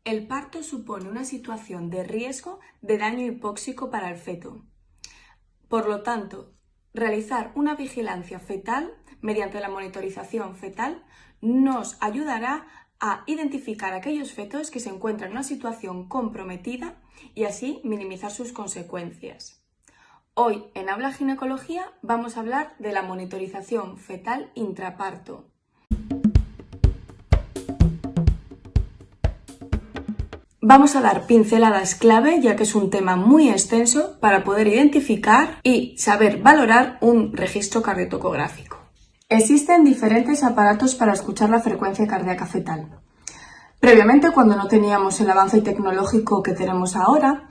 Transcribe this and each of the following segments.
El parto supone una situación de riesgo de daño hipóxico para el feto. Por lo tanto, realizar una vigilancia fetal mediante la monitorización fetal nos ayudará a identificar aquellos fetos que se encuentran en una situación comprometida y así minimizar sus consecuencias. Hoy en Habla Ginecología vamos a hablar de la monitorización fetal intraparto. Vamos a dar pinceladas clave, ya que es un tema muy extenso, para poder identificar y saber valorar un registro cardiotocográfico. Existen diferentes aparatos para escuchar la frecuencia cardíaca fetal. Previamente, cuando no teníamos el avance tecnológico que tenemos ahora,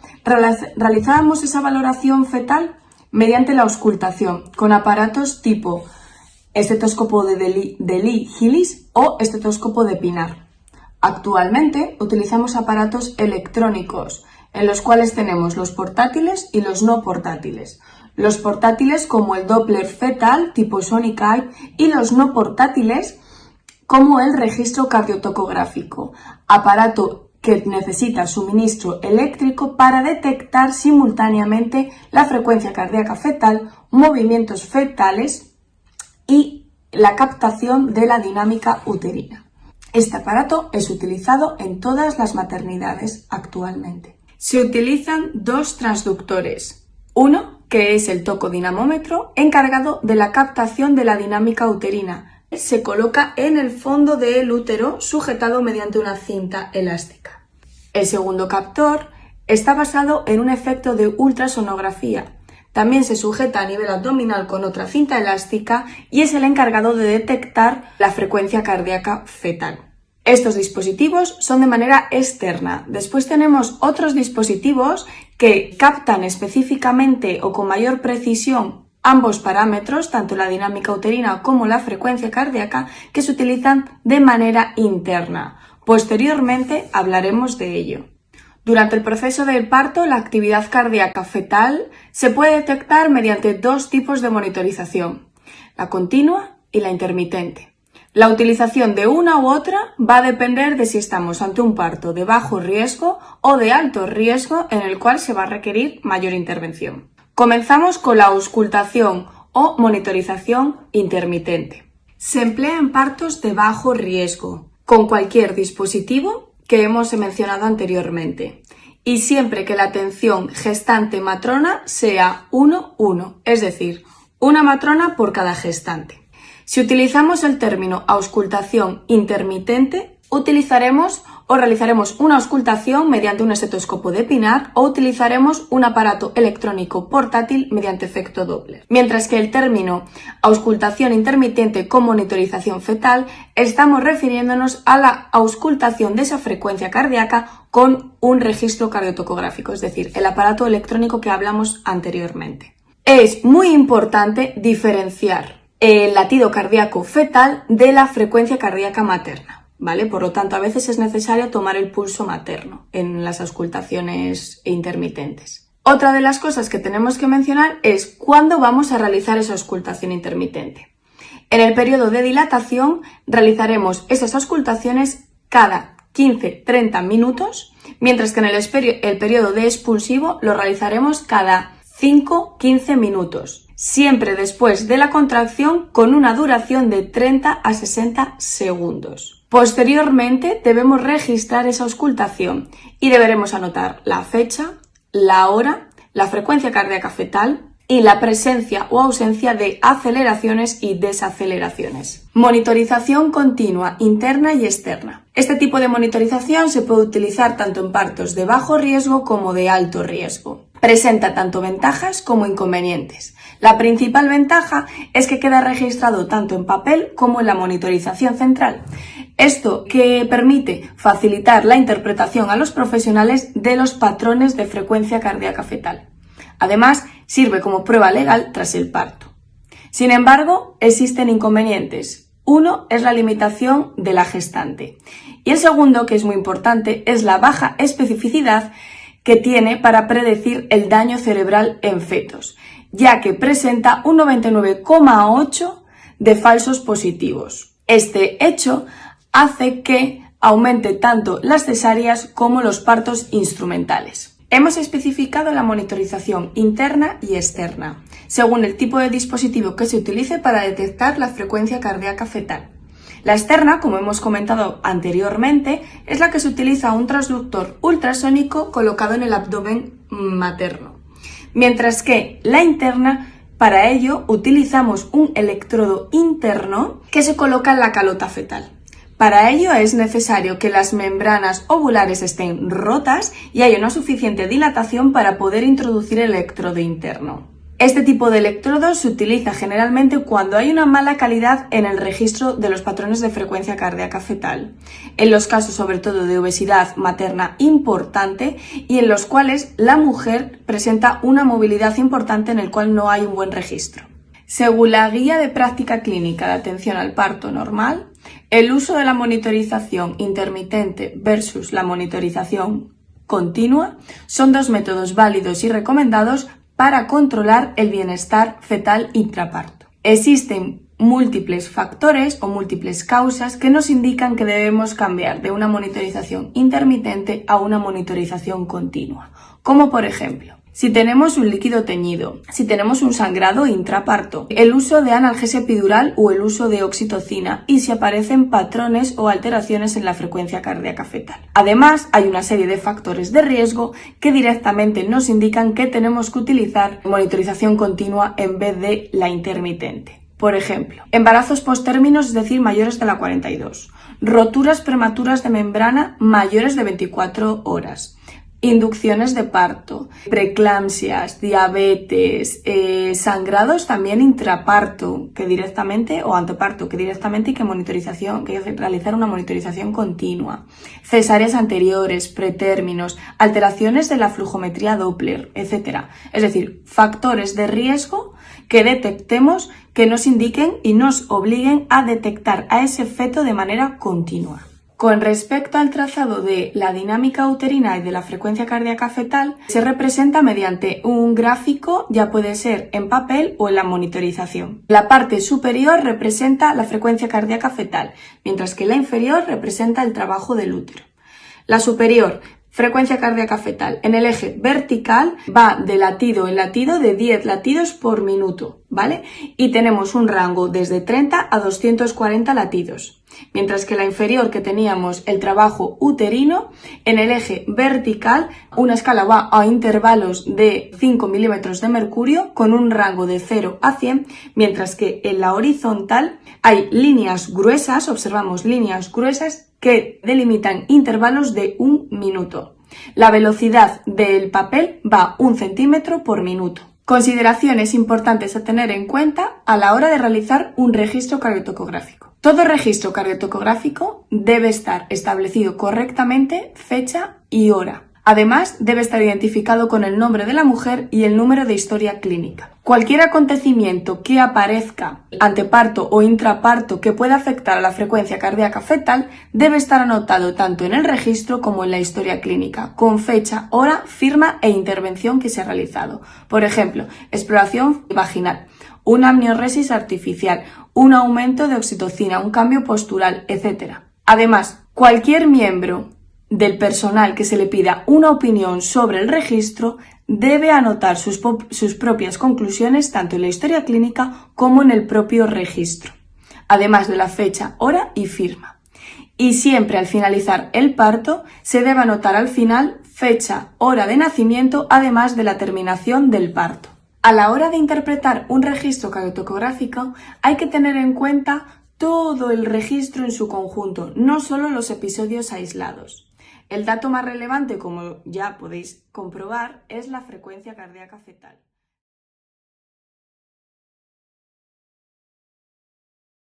realizábamos esa valoración fetal mediante la auscultación, con aparatos tipo estetoscopio de Lee-Hillis o estetoscopio de Pinar. Actualmente utilizamos aparatos electrónicos, en los cuales tenemos los portátiles y los no portátiles. Los portátiles como el Doppler fetal tipo Sonic Eye y los no portátiles como el registro cardiotocográfico, aparato que necesita suministro eléctrico para detectar simultáneamente la frecuencia cardíaca fetal, movimientos fetales y la captación de la dinámica uterina. Este aparato es utilizado en todas las maternidades actualmente. Se utilizan dos transductores. Uno, que es el tocodinamómetro, encargado de la captación de la dinámica uterina. Se coloca en el fondo del útero, sujetado mediante una cinta elástica. El segundo captor está basado en un efecto de ultrasonografía. También se sujeta a nivel abdominal con otra cinta elástica y es el encargado de detectar la frecuencia cardíaca fetal. Estos dispositivos son de manera externa. Después tenemos otros dispositivos que captan específicamente o con mayor precisión ambos parámetros, tanto la dinámica uterina como la frecuencia cardíaca, que se utilizan de manera interna. Posteriormente hablaremos de ello. Durante el proceso del parto, la actividad cardíaca fetal se puede detectar mediante dos tipos de monitorización, la continua y la intermitente. La utilización de una u otra va a depender de si estamos ante un parto de bajo riesgo o de alto riesgo en el cual se va a requerir mayor intervención. Comenzamos con la auscultación o monitorización intermitente. Se emplea en partos de bajo riesgo, con cualquier dispositivo que hemos mencionado anteriormente, y siempre que la atención gestante-matrona sea 1-1, es decir, una matrona por cada gestante. Si utilizamos el término auscultación intermitente, utilizaremos o realizaremos una auscultación mediante un estetoscopio de Pinar o utilizaremos un aparato electrónico portátil mediante efecto Doppler. Mientras que el término auscultación intermitente con monitorización fetal, estamos refiriéndonos a la auscultación de esa frecuencia cardíaca con un registro cardiotocográfico, es decir, el aparato electrónico que hablamos anteriormente. Es muy importante diferenciar el latido cardíaco fetal de la frecuencia cardíaca materna, ¿vale? Por lo tanto, a veces es necesario tomar el pulso materno en las auscultaciones intermitentes. Otra de las cosas que tenemos que mencionar es cuándo vamos a realizar esa auscultación intermitente. En el periodo de dilatación realizaremos esas auscultaciones cada 15-30 minutos, mientras que en el periodo de expulsivo lo realizaremos cada 5-15 minutos. Siempre después de la contracción con una duración de 30 a 60 segundos. Posteriormente debemos registrar esa auscultación y deberemos anotar la fecha, la hora, la frecuencia cardíaca fetal y la presencia o ausencia de aceleraciones y desaceleraciones. Monitorización continua, interna y externa. Este tipo de monitorización se puede utilizar tanto en partos de bajo riesgo como de alto riesgo. Presenta tanto ventajas como inconvenientes. La principal ventaja es que queda registrado tanto en papel como en la monitorización central. Esto que permite facilitar la interpretación a los profesionales de los patrones de frecuencia cardíaca fetal. Además, sirve como prueba legal tras el parto. Sin embargo, existen inconvenientes. Uno es la limitación de la gestante. Y el segundo, que es muy importante, es la baja especificidad que tiene para predecir el daño cerebral en fetos, ya que presenta un 99,8% de falsos positivos. Este hecho hace que aumente tanto las cesáreas como los partos instrumentales. Hemos especificado la monitorización interna y externa, según el tipo de dispositivo que se utilice para detectar la frecuencia cardíaca fetal. La externa, como hemos comentado anteriormente, es la que se utiliza un transductor ultrasónico colocado en el abdomen materno, mientras que la interna, para ello utilizamos un electrodo interno que se coloca en la calota fetal. Para ello es necesario que las membranas ovulares estén rotas y haya una suficiente dilatación para poder introducir el electrodo interno. Este tipo de electrodo se utiliza generalmente cuando hay una mala calidad en el registro de los patrones de frecuencia cardíaca fetal, en los casos sobre todo de obesidad materna importante y en los cuales la mujer presenta una movilidad importante en el cual no hay un buen registro. Según la Guía de Práctica Clínica de Atención al Parto Normal, el uso de la monitorización intermitente versus la monitorización continua son dos métodos válidos y recomendados para controlar el bienestar fetal intraparto. Existen múltiples factores o múltiples causas que nos indican que debemos cambiar de una monitorización intermitente a una monitorización continua, como por ejemplo, si tenemos un líquido teñido, si tenemos un sangrado intraparto, el uso de analgesia epidural o el uso de oxitocina y si aparecen patrones o alteraciones en la frecuencia cardíaca fetal. Además, hay una serie de factores de riesgo que directamente nos indican que tenemos que utilizar monitorización continua en vez de la intermitente. Por ejemplo, embarazos postérminos, es decir, mayores de la 42, roturas prematuras de membrana mayores de 24 horas, inducciones de parto, preeclampsias, diabetes, sangrados también intraparto que directamente o anteparto que directamente y que realizar una monitorización continua, cesáreas anteriores, pretérminos, alteraciones de la flujometría Doppler, etc. Es decir, factores de riesgo que detectemos que nos indiquen y nos obliguen a detectar a ese feto de manera continua. Con respecto al trazado de la dinámica uterina y de la frecuencia cardíaca fetal, se representa mediante un gráfico, ya puede ser en papel o en la monitorización. La parte superior representa la frecuencia cardíaca fetal, mientras que la inferior representa el trabajo del útero. La superior, frecuencia cardíaca fetal, en el eje vertical va de latido en latido de 10 latidos por minuto, ¿vale? Y tenemos un rango desde 30 a 240 latidos. Mientras que la inferior, que teníamos el trabajo uterino, en el eje vertical una escala va a intervalos de 5 milímetros de mercurio con un rango de 0 a 100, mientras que en la horizontal hay líneas gruesas, observamos líneas gruesas que delimitan intervalos de 1 minuto. La velocidad del papel va 1 centímetro por minuto. Consideraciones importantes a tener en cuenta a la hora de realizar un registro cardiotocográfico. Todo registro cardiotocográfico debe estar establecido correctamente fecha y hora. Además, debe estar identificado con el nombre de la mujer y el número de historia clínica. Cualquier acontecimiento que aparezca anteparto o intraparto que pueda afectar a la frecuencia cardíaca fetal debe estar anotado tanto en el registro como en la historia clínica, con fecha, hora, firma e intervención que se ha realizado. Por ejemplo, exploración vaginal, una amnioresis artificial, un aumento de oxitocina, un cambio postural, etc. Además, cualquier miembro del personal que se le pida una opinión sobre el registro debe anotar sus propias conclusiones tanto en la historia clínica como en el propio registro, además de la fecha, hora y firma. Y siempre al finalizar el parto se debe anotar al final fecha, hora de nacimiento, además de la terminación del parto. A la hora de interpretar un registro cardiotocográfico hay que tener en cuenta todo el registro en su conjunto, no solo los episodios aislados. El dato más relevante, como ya podéis comprobar, es la frecuencia cardíaca fetal.